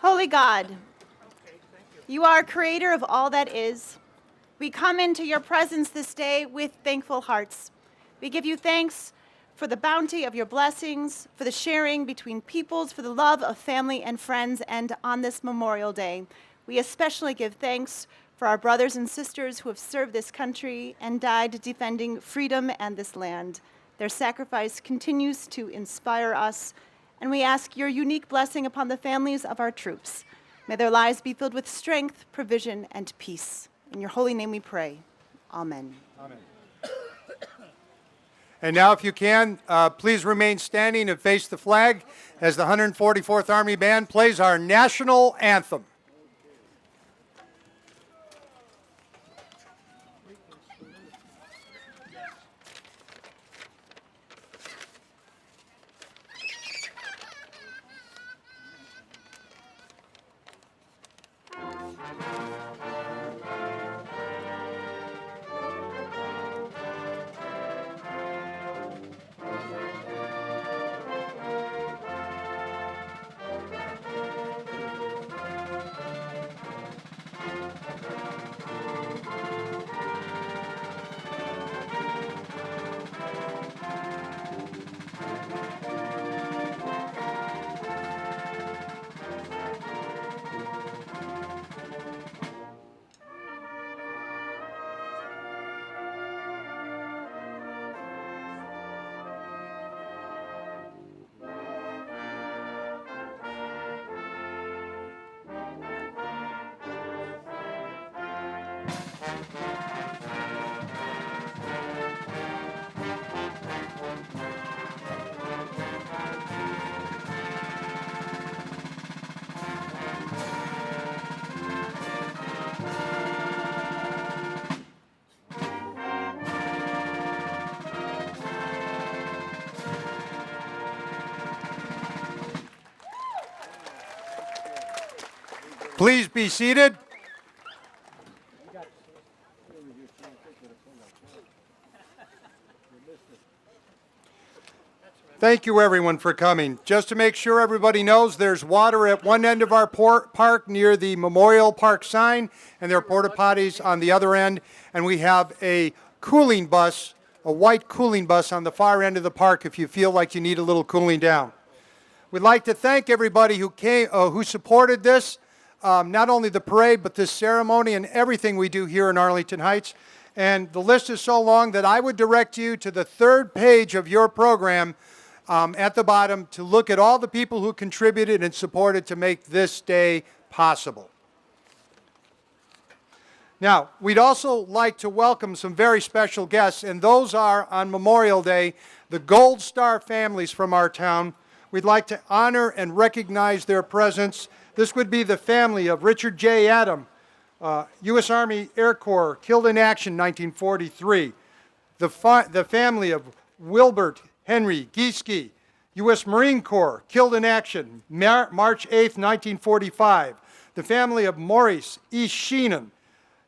Holy God, you are creator of all that is. We come into your presence this day with thankful hearts. We give you thanks for the bounty of your blessings, for the sharing between peoples, for the love of family and friends, and on this Memorial Day, we especially give thanks for our brothers and sisters who have served this country and died defending freedom and this land. Their sacrifice continues to inspire us, and we ask your unique blessing upon the families of our troops. May their lives be filled with strength, provision, and peace. In your holy name we pray. Amen. Amen. And now, if you can, please remain standing and face the flag as the 144th Army Band plays our national anthem. Please be seated. Thank you, everyone, for coming. Just to make sure everybody knows, there's water at one end of our park near the Memorial Park sign, and there are porta potties on the other end. And we have a cooling bus, a white cooling bus on the far end of the park if you feel like you need a little cooling down. We'd like to thank everybody who came, who supported this. Not only the parade, but this ceremony and everything we do here in Arlington Heights. And the list is so long that I would direct you to the third page of your program at the bottom to look at all the people who contributed and supported to make this day possible. Now, we'd also like to welcome some very special guests, and those are, on Memorial Day, the Gold Star families from our town. We'd like to honor and recognize their presence. This would be the family of Richard J. Adam, U.S. Army Air Corps, killed in action 1943. The family of Wilbert Henry Gieske, U.S. Marine Corps, killed in action March 8, 1945. The family of Maurice E. Sheenan,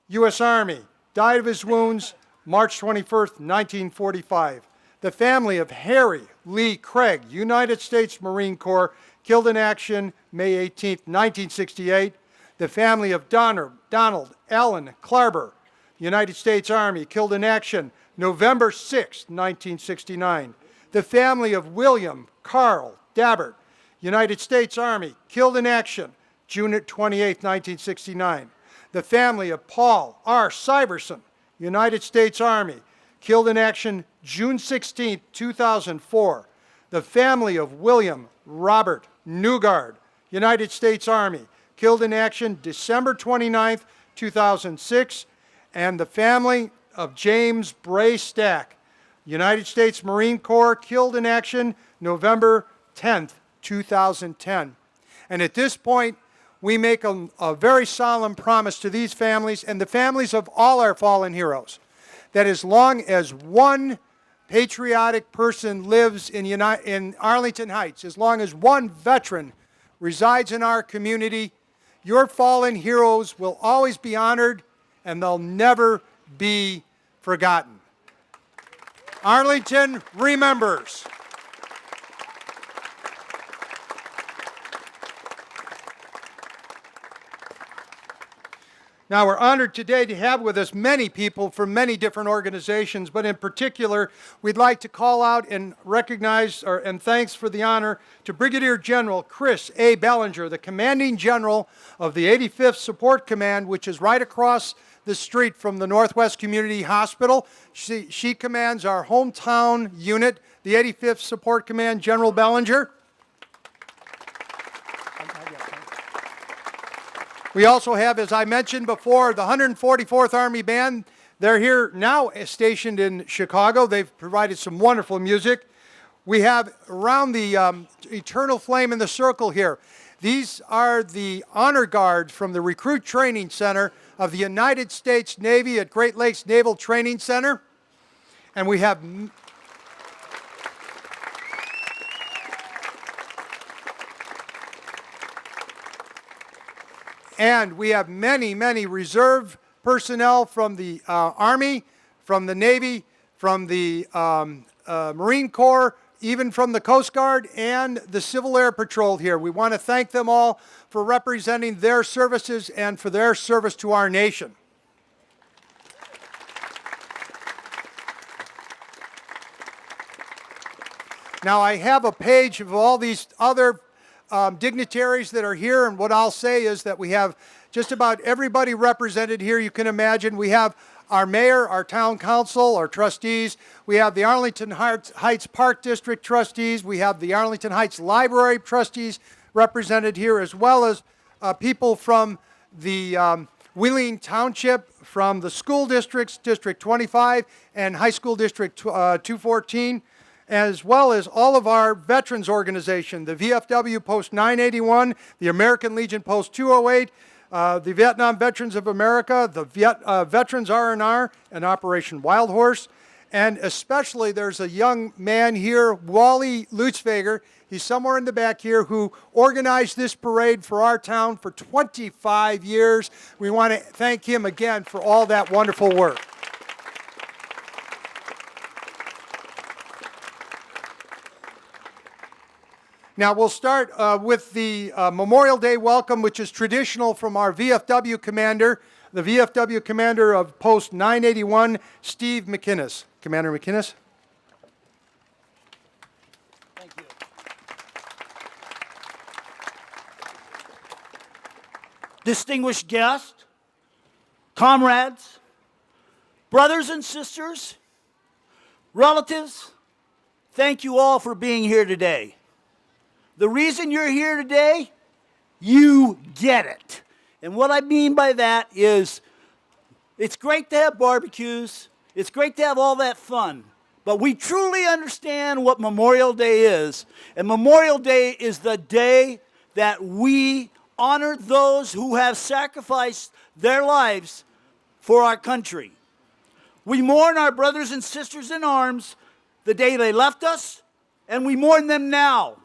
U.S. Army, died of his wounds March 21, 1945. The family of Harry Lee Craig, United States Marine Corps, killed in action May 18, 1968. The family of Donald Allen Klarber, United States Army, killed in action November 6, 1969. The family of William Carl Dabbert, United States Army, killed in action June 28, 1969. The family of Paul R. Syverson, United States Army, killed in action June 16, 2004. The family of William Robert Newgard, United States Army, killed in action December 29, 2006. And the family of James Bray Stack, United States Marine Corps, killed in action November 10, 2010. And at this point, we make a very solemn promise to these families and the families of all our fallen heroes that as long as one patriotic person lives in Arlington Heights, as long as one veteran resides in our community, your fallen heroes will always be honored and they'll never be forgotten. Arlington remembers. Now, we're honored today to have with us many people from many different organizations, but in particular, we'd like to call out and recognize and thanks for the honor to Brigadier General Chris A. Bellinger, the Commanding General of the 85th Support Command, which is right across the street from the Northwest Community Hospital. She commands our hometown unit, the 85th Support Command. General Bellinger. We also have, as I mentioned before, the 144th Army Band. They're here now stationed in Chicago. They've provided some wonderful music. We have around the Eternal Flame in the Circle here. These are the honor guards from the Recruit Training Center of the United States Navy at Great Lakes Naval Training Center. And we have many, many reserve personnel from the Army, from the Navy, from the Marine Corps, even from the Coast Guard and the Civil Air Patrol here. We want to thank them all for representing their services and for their service to our nation. Now, I have a page of all these other dignitaries that are here, and what I'll say is that we have just about everybody represented here you can imagine. We have our mayor, our town council, our trustees. We have the Arlington Heights Park District trustees. We have the Arlington Heights Library trustees represented here, as well as people from the Wheeling Township, from the school districts, District 25 and High School District 214. As well as all of our veterans organization, the VFW Post 981, the American Legion Post 208, the Vietnam Veterans of America, the Veterans R&R, and Operation Wild Horse. And especially there's a young man here, Wally Lutzfager, he's somewhere in the back here, who organized this parade for our town for 25 years. We want to thank him again for all that wonderful work. Now, we'll start with the Memorial Day welcome, which is traditional from our VFW commander, the VFW commander of Post 981, Steve McInnes. Commander McInnes. Thank you. Distinguished guests, comrades, brothers and sisters, relatives, thank you all for being here today. The reason you're here today, you get it. And what I mean by that is it's great to have barbecues. It's great to have all that fun. But we truly understand what Memorial Day is. And Memorial Day is the day that we honor those who have sacrificed their lives for our country. We mourn our brothers and sisters in arms the day they left us, and we mourn them now.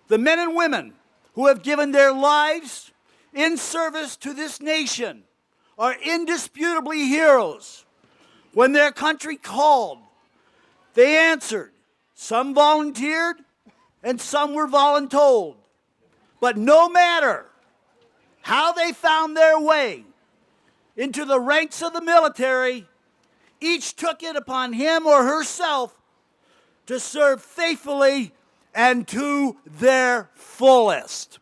The men and women who have given their lives in service to this nation are indisputably heroes. When their country called, they answered. Some volunteered and some were voluntold. But no matter how they found their way into the ranks of the military, each took it upon him or herself to serve faithfully and to their fullest.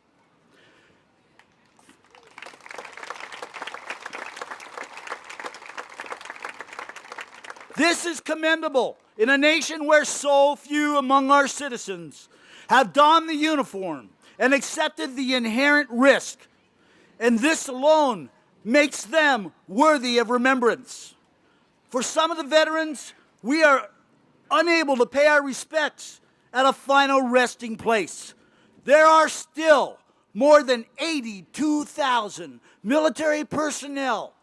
This is commendable in a nation where so few among our citizens have donned the uniform and accepted the inherent risk, and this alone makes them worthy of remembrance. For some of the veterans, we are unable to pay our respects at a final resting place. There are still more than 82,000 military personnel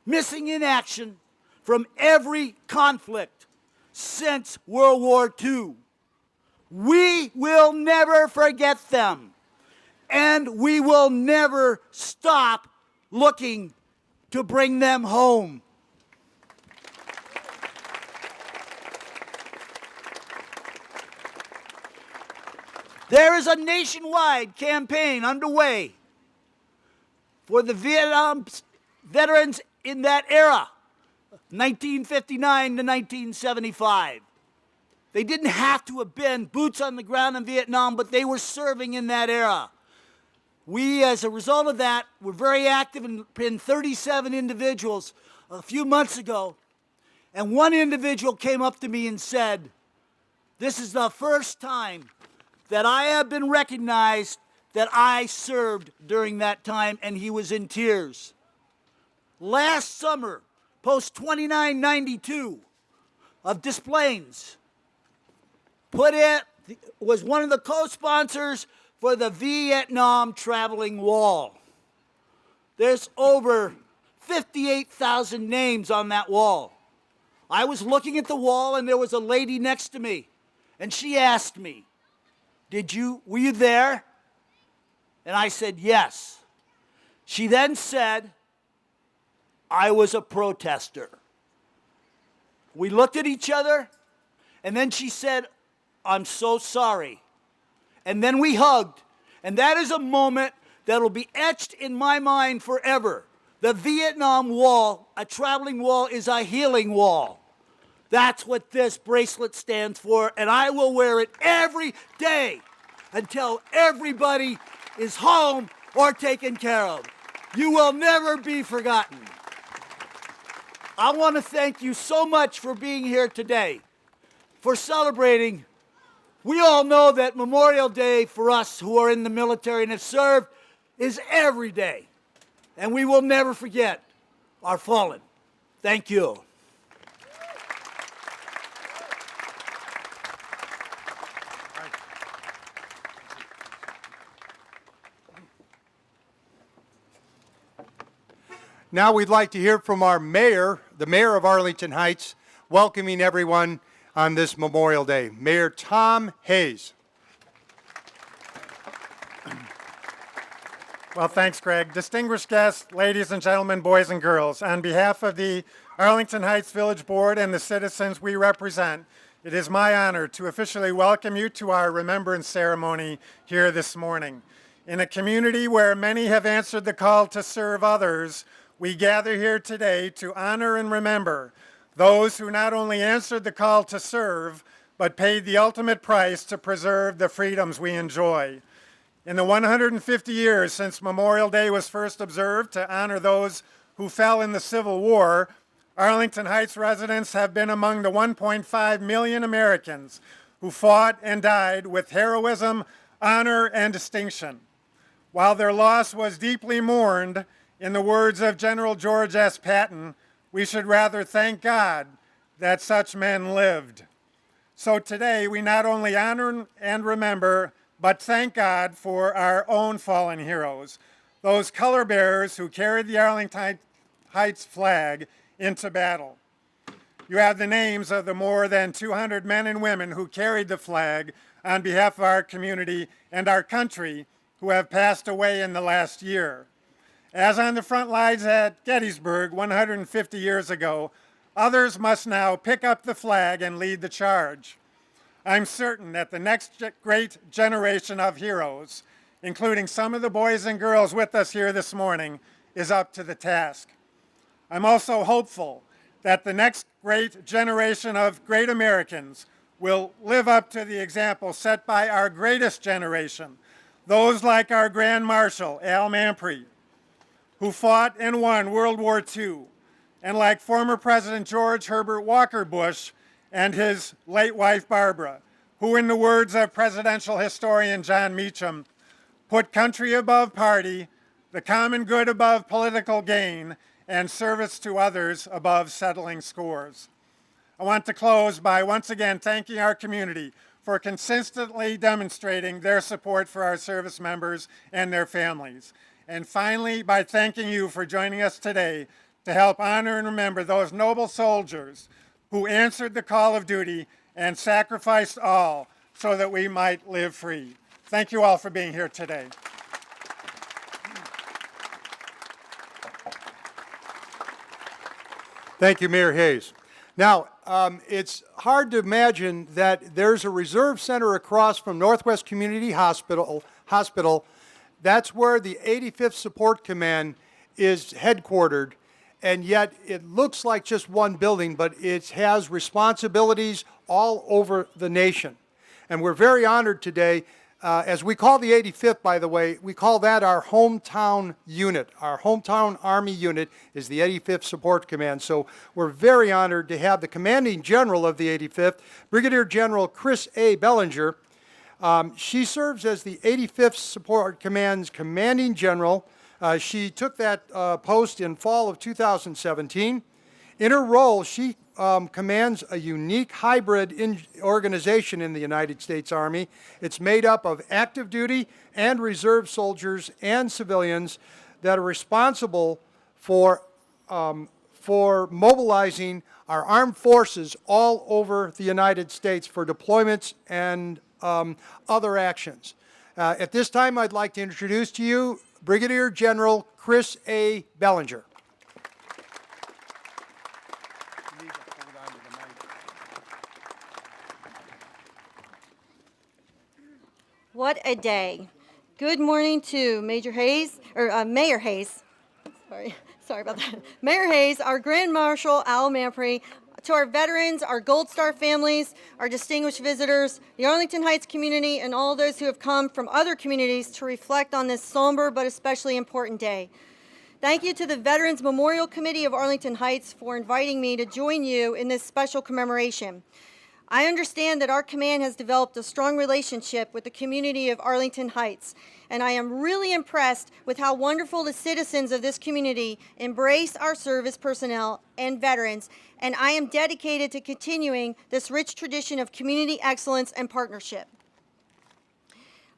missing in action from every conflict since World War II. We will never forget them, and we will never stop looking to bring them home. There is a nationwide campaign underway for the Vietnam veterans in that era, 1959 to 1975. They didn't have to have been boots on the ground in Vietnam, but they were serving in that era. We, as a result of that, were very active in 37 individuals a few months ago. And one individual came up to me and said, "This is the first time that I have been recognized that I served during that time," and he was in tears. Last summer, Post 2992 of Des Plaines was one of the co-sponsors for the Vietnam Traveling Wall. There's over 58,000 names on that wall. I was looking at the wall and there was a lady next to me, and she asked me, were you there? And I said, yes. She then said, I was a protester. We looked at each other, and then she said, I'm so sorry. And then we hugged. And that is a moment that will be etched in my mind forever. The Vietnam Wall, a traveling wall, is a healing wall. That's what this bracelet stands for, and I will wear it every day until everybody is home or taken care of. You will never be forgotten. I want to thank you so much for being here today, for celebrating. We all know that Memorial Day for us who are in the military and have served is every day. And we will never forget our fallen. Thank you. Now we'd like to hear from our mayor, the mayor of Arlington Heights, welcoming everyone on this Memorial Day. Mayor Tom Hayes. Well, thanks, Greg. Distinguished guests, ladies and gentlemen, boys and girls, on behalf of the Arlington Heights Village Board and the citizens we represent, it is my honor to officially welcome you to our remembrance ceremony here this morning. In a community where many have answered the call to serve others, we gather here today to honor and remember those who not only answered the call to serve, but paid the ultimate price to preserve the freedoms we enjoy. In the 150 years since Memorial Day was first observed to honor those who fell in the Civil War, Arlington Heights residents have been among the 1.5 million Americans who fought and died with heroism, honor, and distinction. While their loss was deeply mourned, in the words of General George S. Patton, we should rather thank God that such men lived. So today we not only honor and remember, but thank God for our own fallen heroes, those color bearers who carried the Arlington Heights flag into battle. You have the names of the more than 200 men and women who carried the flag on behalf of our community and our country who have passed away in the last year. As on the front lines at Gettysburg 150 years ago, others must now pick up the flag and lead the charge. I'm certain that the next great generation of heroes, including some of the boys and girls with us here this morning, is up to the task. I'm also hopeful that the next great generation of great Americans will live up to the example set by our greatest generation, those like our Grand Marshal, Al Mamprey, who fought and won World War II, and like former President George Herbert Walker Bush and his late wife Barbara, who, in the words of presidential historian John Meacham, put country above party, the common good above political gain, and service to others above settling scores. I want to close by once again thanking our community for consistently demonstrating their support for our service members and their families. And finally, by thanking you for joining us today to help honor and remember those noble soldiers who answered the call of duty and sacrificed all so that we might live free. Thank you all for being here today. Thank you, Mayor Hayes. Now, it's hard to imagine that there's a reserve center across from Northwest Community Hospital. That's where the 85th Support Command is headquartered, and yet it looks like just one building, but it has responsibilities all over the nation. And we're very honored today, as we call the 85th, by the way, we call that our hometown unit. Our hometown Army unit is the 85th Support Command. So we're very honored to have the commanding general of the 85th, Brigadier General Chris A. Bellinger. She serves as the 85th Support Command's commanding general. She took that post in fall of 2017. In her role, she commands a unique hybrid organization in the United States Army. It's made up of active duty and reserve soldiers and civilians that are responsible for mobilizing our armed forces all over the United States for deployments and other actions. At this time, I'd like to introduce to you Brigadier General Chris A. Bellinger. What a day. Good morning to Mayor Hayes. Sorry about that. Mayor Hayes, our Grand Marshal Al Mampry, to our veterans, our Gold Star families, our distinguished visitors, the Arlington Heights community, and all those who have come from other communities to reflect on this somber but especially important day. Thank you to the Veterans Memorial Committee of Arlington Heights for inviting me to join you in this special commemoration. I understand that our command has developed a strong relationship with the community of Arlington Heights, and I am really impressed with how wonderful the citizens of this community embrace our service personnel and veterans, and I am dedicated to continuing this rich tradition of community excellence and partnership.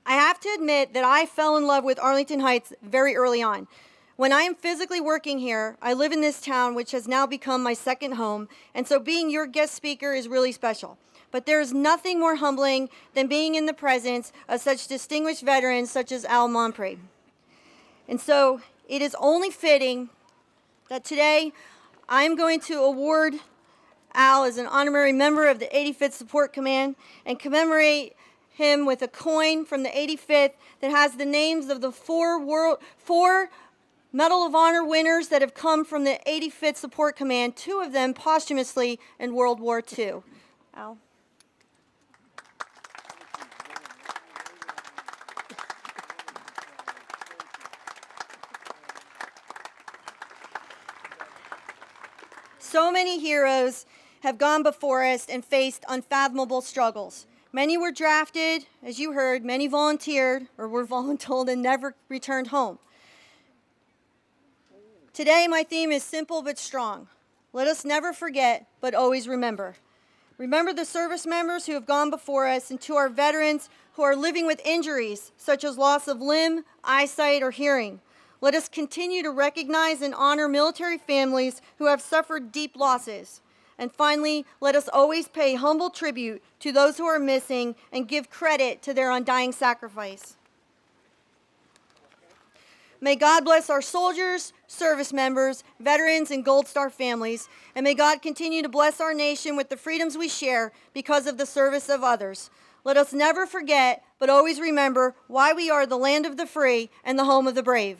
I have to admit that I fell in love with Arlington Heights very early on. When I am physically working here, I live in this town, which has now become my second home, and so being your guest speaker is really special. But there is nothing more humbling than being in the presence of such distinguished veterans such as Al Mampry. And so it is only fitting that today I'm going to award Al as an honorary member of the 85th Support Command and commemorate him with a coin from the 85th that has the names of the four Medal of Honor winners that have come from the 85th Support Command, 2 of them posthumously in World War II. Al. So many heroes have gone before us and faced unfathomable struggles. Many were drafted, as you heard, many volunteered or were voluntold and never returned home. Today, my theme is simple but strong. Let us never forget, but always remember. Remember the service members who have gone before us, and to our veterans who are living with injuries such as loss of limb, eyesight, or hearing. Let us continue to recognize and honor military families who have suffered deep losses. And finally, let us always pay humble tribute to those who are missing and give credit to their undying sacrifice. May God bless our soldiers, service members, veterans, and Gold Star families, and may God continue to bless our nation with the freedoms we share because of the service of others. Let us never forget, but always remember why we are the land of the free and the home of the brave.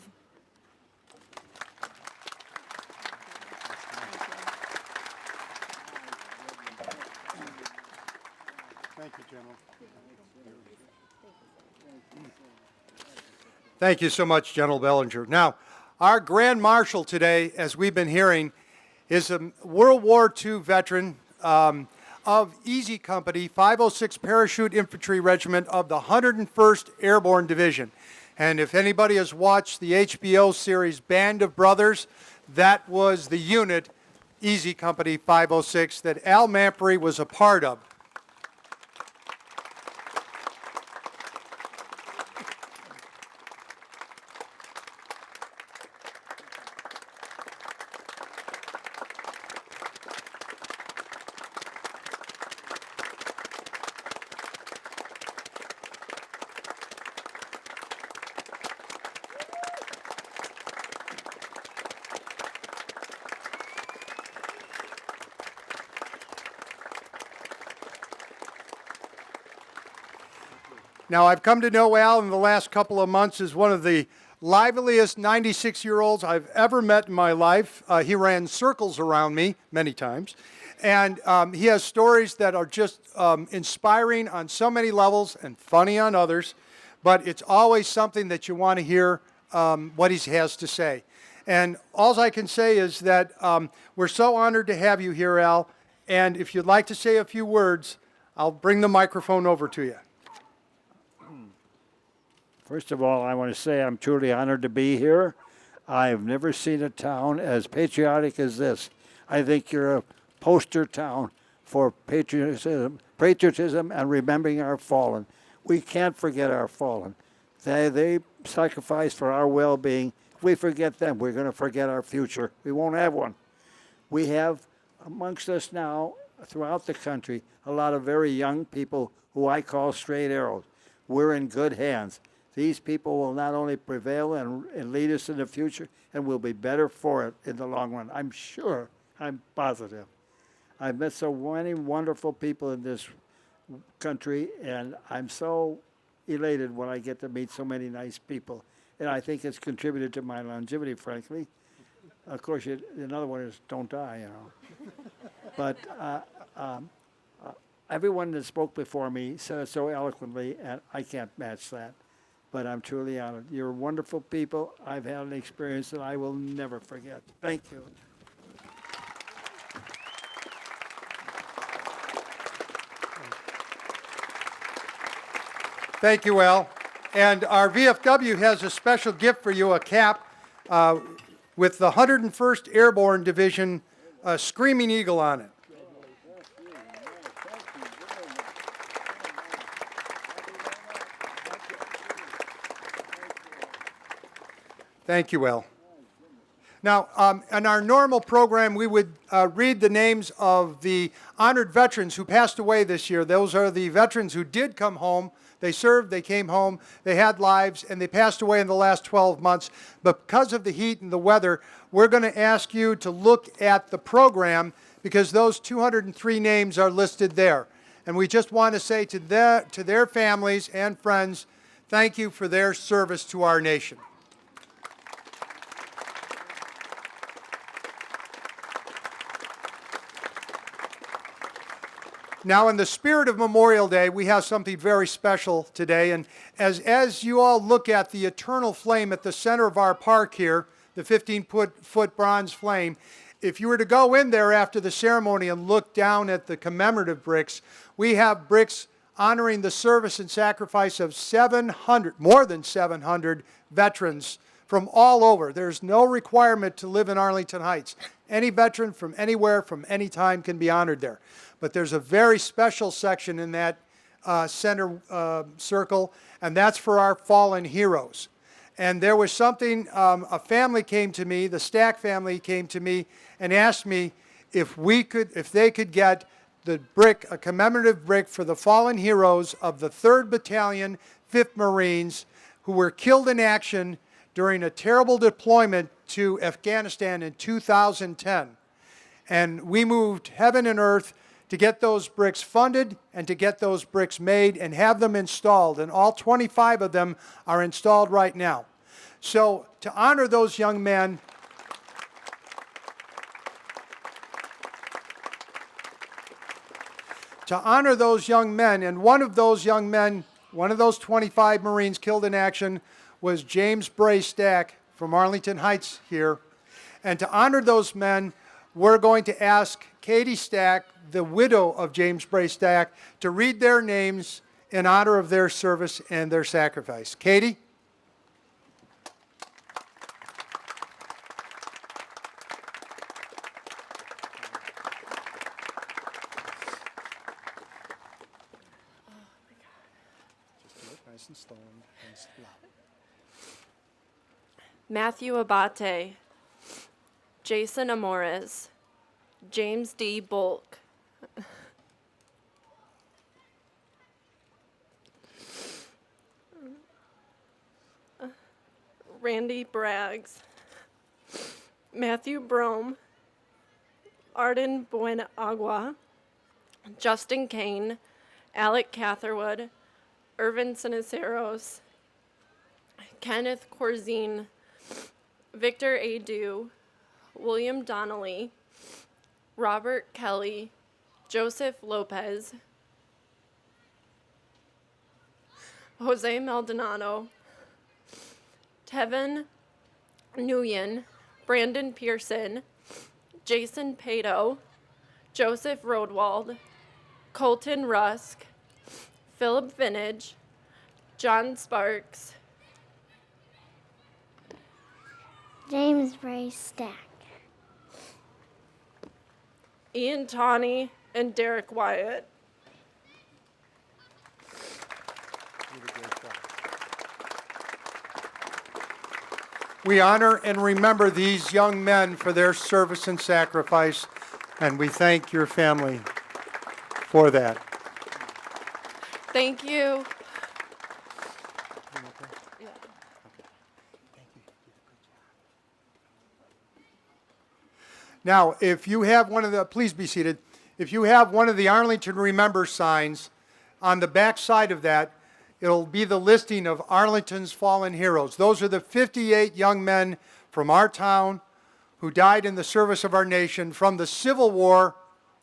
Thank you, General. Thank you so much, General Bellinger. Now, our Grand Marshal today, as we've been hearing, is a World War II veteran of Easy Company, 506 Parachute Infantry Regiment of the 101st Airborne Division. And if anybody has watched the HBO series Band of Brothers, that was the unit, Easy Company 506, that Al Mampry was a part of. Now, I've come to know Al in the last couple of months as one of the liveliest 96-year-olds I've ever met in my life. He ran circles around me many times. And he has stories that are just inspiring on so many levels and funny on others. But it's always something that you want to hear what he has to say. And all I can say is that we're so honored to have you here, Al. And if you'd like to say a few words, I'll bring the microphone over to you. First of all, I want to say I'm truly honored to be here. I've never seen a town as patriotic as this. I think you're a poster town for patriotism and remembering our fallen. We can't forget our fallen. They sacrificed for our well-being. If we forget them, we're going to forget our future. We won't have one. We have amongst us now, throughout the country, a lot of very young people who I call straight arrows. We're in good hands. These people will not only prevail and lead us in the future, and will be better for it in the long run. I'm sure, I'm positive. I've met so many wonderful people in this country, and I'm so elated when I get to meet so many nice people. And I think it's contributed to my longevity, frankly. Of course, another one is don't die, you know. But everyone that spoke before me said it so eloquently, and I can't match that. But I'm truly honored. You're wonderful people. I've had an experience that I will never forget. Thank you. Thank you, Al. And our VFW has a special gift for you, a cap with the 101st Airborne Division Screaming Eagle on it. Thank you, Al. Now, in our normal program, we would read the names of the honored veterans who passed away this year. Those are the veterans who did come home. They served, they came home, they had lives, and they passed away in the last 12 months. But because of the heat and the weather, we're going to ask you to look at the program because those 203 names are listed there. And we just want to say to their families and friends, thank you for their service to our nation. Now, in the spirit of Memorial Day, we have something very special today. And as you all look at the eternal flame at the center of our park here, the 15-foot bronze flame, if you were to go in there after the ceremony and look down at the commemorative bricks, we have bricks honoring the service and sacrifice of more than 700 veterans from all over. There's no requirement to live in Arlington Heights. Any veteran from anywhere, from any time can be honored there. But there's a very special section in that center circle, and that's for our fallen heroes. And there was something, a family came to me, the Stack family came to me and asked me if they could get the brick, a commemorative brick for the fallen heroes of the 3rd Battalion, 5th Marines, who were killed in action during a terrible deployment to Afghanistan in 2010. And we moved heaven and earth to get those bricks funded and to get those bricks made and have them installed. And all 25 of them are installed right now. So to honor those young men, and one of those young men, one of those 25 Marines killed in action was James Bray Stack from Arlington Heights here. And to honor those men, we're going to ask Katie Stack, the widow of James Bray Stack, to read their names in honor of their service and their sacrifice. Katie? Matthew Abate, Jason Amores, James D. Bulk, Randy Braggs, Matthew Brome, Arden Buenagua, Justin Kane, Alec Catherwood, Irvin Siniceros, Kenneth Corzine, Victor A. Dew, William Donnelly, Robert Kelly, Joseph Lopez, Jose Maldonado, Tevin Nguyen, Brandon Pearson, Jason Pato, Joseph Rodwald, Colton Rusk, Philip Vinage, John Sparks, James Ray Stack. Ian Tawney, and Derek Wyatt. We honor and remember these young men for their service and sacrifice, and we thank your family for that. Thank you. Now, if you have one of the, please be seated. If you have one of the Arlington Remember signs, on the back side of that, it'll be the listing of Arlington's fallen heroes. Those are the 58 young men from our town who died in the service of our nation from the Civil War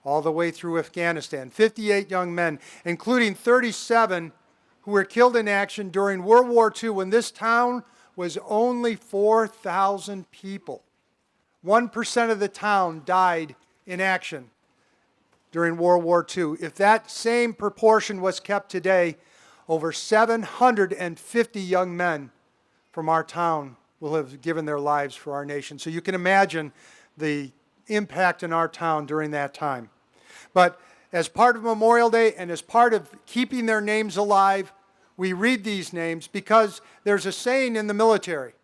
all the way through Afghanistan. 58 young men, including 37 who were killed in action during World War II when this town was only 4,000 people. 1% of the town died in action during World War II. If that same proportion was kept today, over 750 young men from our town will have given their lives for our nation. So you can imagine the impact in our town during that time. But as part of Memorial Day and as part of keeping their names alive, we read these names because there's a saying in the military.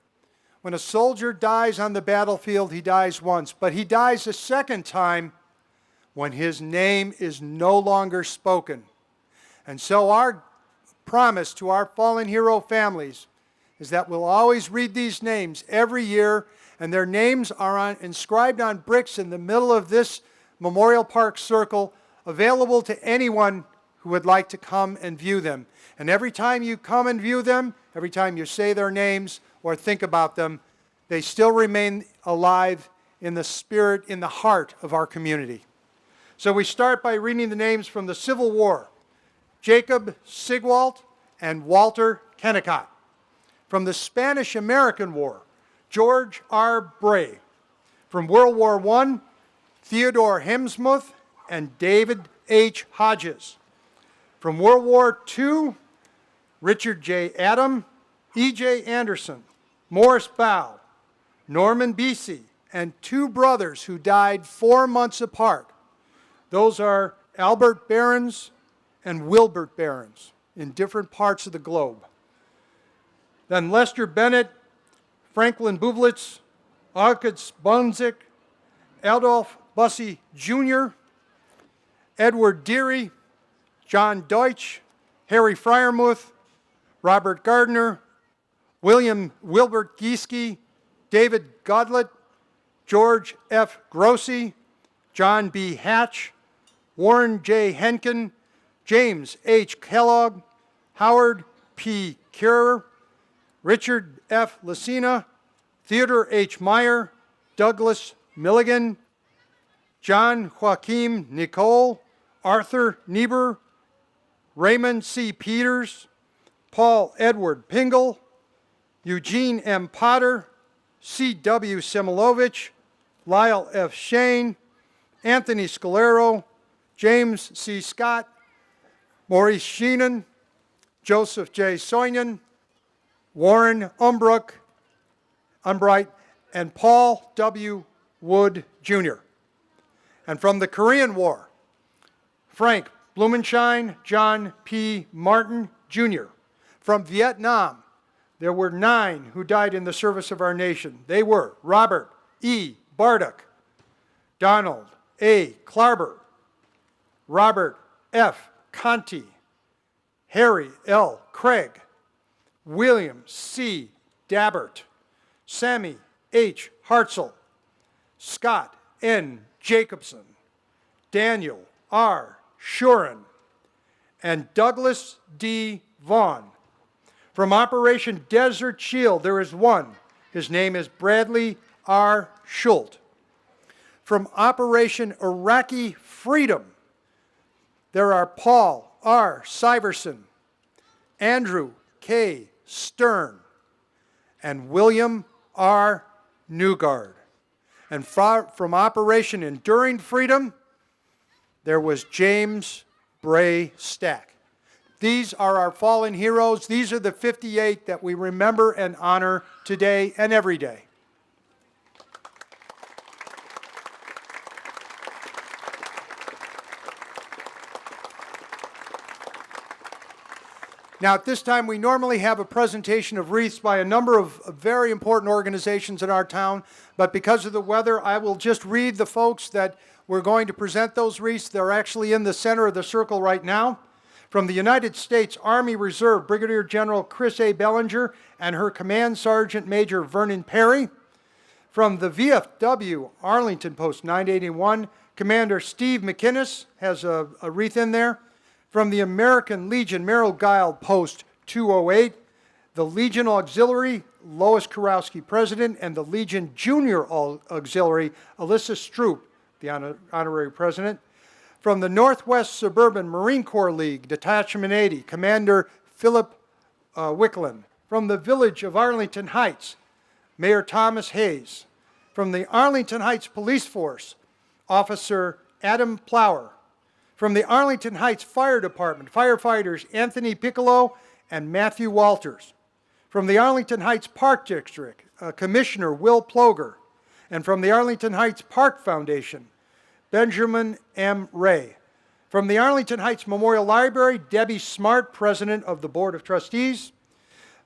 When a soldier dies on the battlefield, he dies once, but he dies a second time when his name is no longer spoken. And so our promise to our fallen hero families is that we'll always read these names every year, and their names are inscribed on bricks in the middle of this Memorial Park circle, available to anyone who would like to come and view them. And every time you come and view them, every time you say their names or think about them, they still remain alive in the spirit, in the heart of our community. So we start by reading the names from the Civil War. Jacob Sigwalt and Walter Kennicott. From the Spanish-American War, George R. Bray. From World War I, Theodore Hemsmuth and David H. Hodges. From World War II, Richard J. Adam, E.J. Anderson, Morris Bow, Norman Beesey, and two brothers who died 4 months apart. Those are Albert Behrens and Wilbert Behrens in different parts of the globe. Then Lester Bennett, Franklin Bublitz, Arkitz Bunzik, Adolph Bussey Jr., Edward Deary, John Deutsch, Harry Fryermuth, Robert Gardner, Wilbert Gieske, David Godlett, George F. Grossi, John B. Hatch, Warren J. Henkin, James H. Kellogg, Howard P. Curer, Richard F. Lucina, Theodore H. Meyer, Douglas Milligan, John Joachim Nicole, Arthur Niebuhr, Raymond C. Peters, Paul Edward Pingle, Eugene M. Potter, C.W. Similovich, Lyle F. Shane, Anthony Scalero, James C. Scott, Maurice Sheenan, Joseph J. Soignan, Warren Umbright, and Paul W. Wood, Jr. And from the Korean War, Frank Blumenshine, John P. Martin, Jr. From Vietnam, there were 9 who died in the service of our nation. They were Robert E. Bardock, Donald A. Klarber, Robert F. Conti, Harry L. Craig, William C. Dabbert, Sammy H. Hartzell, Scott N. Jacobson, Daniel R. Shuren, and Douglas D. Vaughn. From Operation Desert Shield, there is one. His name is Bradley R. Schult. From Operation Iraqi Freedom, there are Paul R. Syverson, Andrew K. Stern, and William R. Newgard. And from Operation Enduring Freedom, there was James Bray Stack. These are our fallen heroes. These are the 58 that we remember and honor today and every day. Now, at this time, we normally have a presentation of wreaths by a number of very important organizations in our town, but because of the weather, I will just read the folks that we're going to present those wreaths. They're actually in the center of the circle right now. From the United States Army Reserve, Brigadier General Chris A. Bellinger and her Command Sergeant Major Vernon Perry. From the VFW Arlington Post 981, Commander Steve McInnes has a wreath in there. From the American Legion Merrill Guile Post 208, the Legion Auxiliary, Lois Kurowski, President, and the Legion Junior Auxiliary, Alyssa Stroop, the Honorary President. From the Northwest Suburban Marine Corps League, Detachment 80, Commander Philip Wicklund. From the Village of Arlington Heights, Mayor Thomas Hayes. From the Arlington Heights Police Force, Officer Adam Plower. From the Arlington Heights Fire Department, firefighters Anthony Piccolo and Matthew Walters. From the Arlington Heights Park District, Commissioner Will Ploger. And from the Arlington Heights Park Foundation, Benjamin M. Ray. From the Arlington Heights Memorial Library, Debbie Smart, President of the Board of Trustees.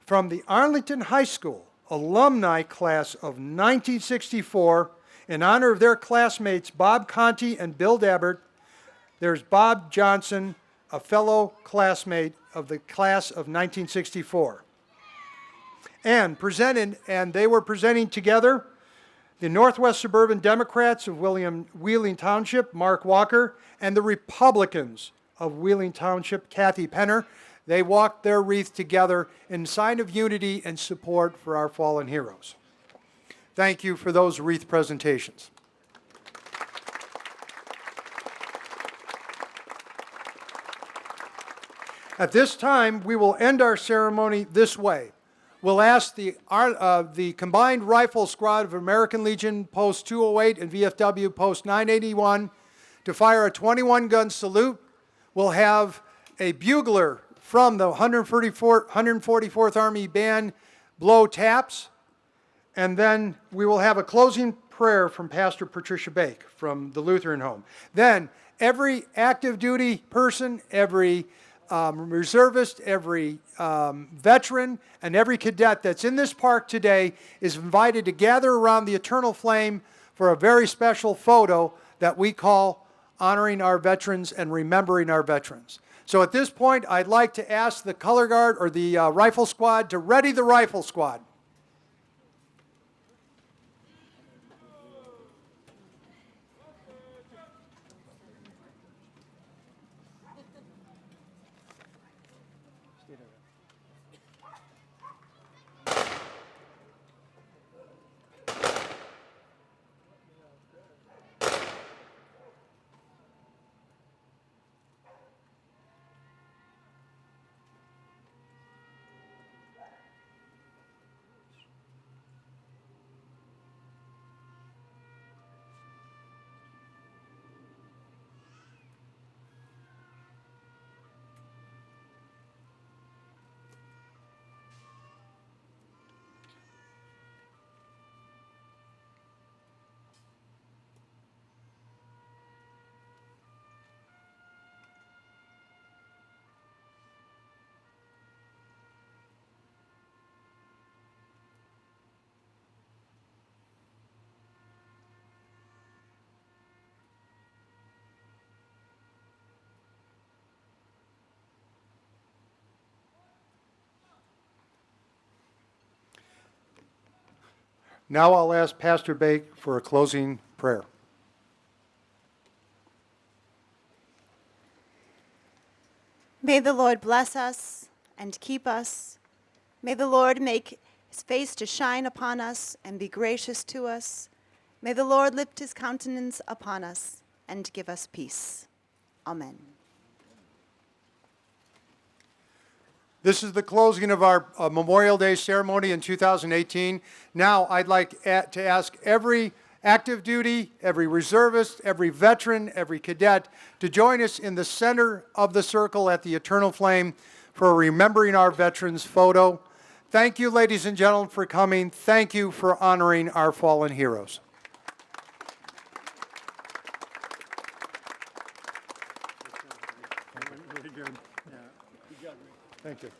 From the Arlington High School Alumni Class of 1964, in honor of their classmates Bob Conti and Bill Dabbert, there's Bob Johnson, a fellow classmate of the class of 1964. And they were presenting together the Northwest Suburban Democrats of Wheeling Township, Mark Walker, and the Republicans of Wheeling Township, Kathy Penner. They walked their wreath together in sign of unity and support for our fallen heroes. Thank you for those wreath presentations. At this time, we will end our ceremony this way. We'll ask the Combined Rifle Squad of American Legion Post 208 and VFW Post 981 to fire a 21-gun salute. We'll have a bugler from the 144th Army Band blow taps, and then we will have a closing prayer from Pastor Patricia Bake from the Lutheran Home. Then every active duty person, every reservist, every veteran, and every cadet that's in this park today is invited to gather around the eternal flame for a very special photo that we call Honoring Our Veterans and Remembering Our Veterans. So at this point, I'd like to ask the color guard or the rifle squad to ready the rifle squad. Now I'll ask Pastor Bake for a closing prayer. May the Lord bless us and keep us. May the Lord make his face to shine upon us and be gracious to us. May the Lord lift his countenance upon us and give us peace. Amen. This is the closing of our Memorial Day ceremony in 2018. Now I'd like to ask every active duty, every reservist, every veteran, every cadet to join us in the center of the circle at the Eternal Flame for a Remembering Our Veterans photo. Thank you, ladies and gentlemen, for coming. Thank you for honoring our fallen heroes. Very good. Thank you.